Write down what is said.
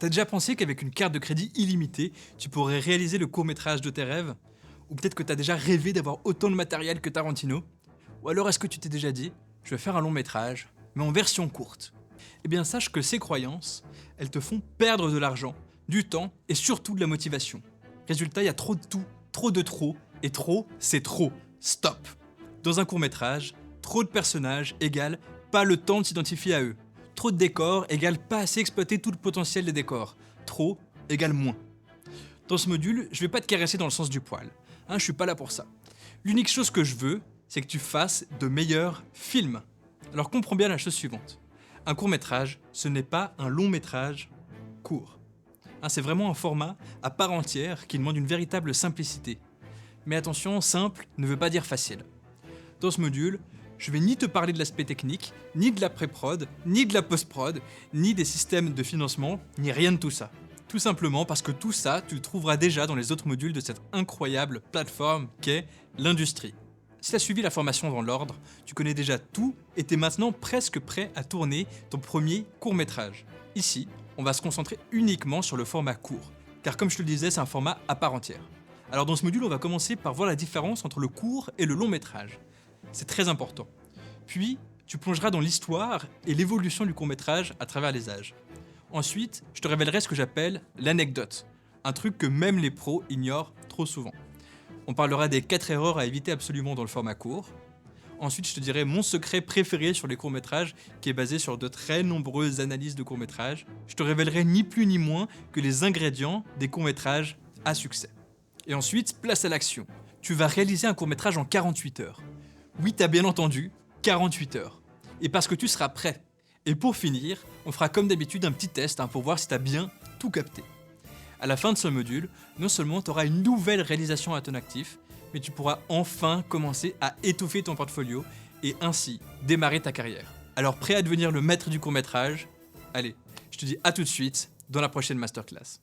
T'as déjà pensé qu'avec une carte de crédit illimitée, tu pourrais réaliser le court-métrage de tes rêves? Ou peut-être que t'as déjà rêvé d'avoir autant de matériel que Tarantino? Ou alors est-ce que tu t'es déjà dit, je vais faire un long métrage, mais en version courte? Eh bien sache que ces croyances, elles te font perdre de l'argent, du temps et surtout de la motivation. Résultat, il y a trop de tout, trop de trop, et trop, c'est trop. Stop! Dans un court-métrage, trop de personnages égale pas le temps de s'identifier à eux. Trop de décors égale pas assez exploiter tout le potentiel des décors. Trop égale moins. Dans ce module, je vais pas te caresser dans le sens du poil. Je suis pas là pour ça. L'unique chose que je veux, c'est que tu fasses de meilleurs films. Alors comprends bien la chose suivante. Un court-métrage, ce n'est pas un long-métrage court. C'est vraiment un format à part entière qui demande une véritable simplicité. Mais attention, simple ne veut pas dire facile. Dans ce module, je vais ni te parler de l'aspect technique, ni de la pré-prod, ni de la post-prod, ni des systèmes de financement, ni rien de tout ça. Tout simplement parce que tout ça, tu le trouveras déjà dans les autres modules de cette incroyable plateforme qu'est l'industrie. Si tu as suivi la formation dans l'ordre, tu connais déjà tout et tu es maintenant presque prêt à tourner ton premier court-métrage. Ici, on va se concentrer uniquement sur le format court, car comme je te le disais, c'est un format à part entière. Alors dans ce module, on va commencer par voir la différence entre le court et le long métrage. C'est très important. Puis, tu plongeras dans l'histoire et l'évolution du court-métrage à travers les âges. Ensuite, je te révélerai ce que j'appelle l'anecdote, un truc que même les pros ignorent trop souvent. On parlera des 4 erreurs à éviter absolument dans le format court. Ensuite, je te dirai mon secret préféré sur les courts-métrages, qui est basé sur de très nombreuses analyses de courts-métrages. Je te révélerai ni plus ni moins que les ingrédients des courts-métrages à succès. Et ensuite, place à l'action. Tu vas réaliser un court-métrage en 48 heures. Oui, t'as bien entendu, 48 heures. Et parce que tu seras prêt. Et pour finir, on fera comme d'habitude un petit test pour voir si t'as bien tout capté. À la fin de ce module, non seulement tu auras une nouvelle réalisation à ton actif, mais tu pourras enfin commencer à étoffer ton portfolio et ainsi démarrer ta carrière. Alors prêt à devenir le maître du court-métrage? Allez, je te dis à tout de suite dans la prochaine masterclass.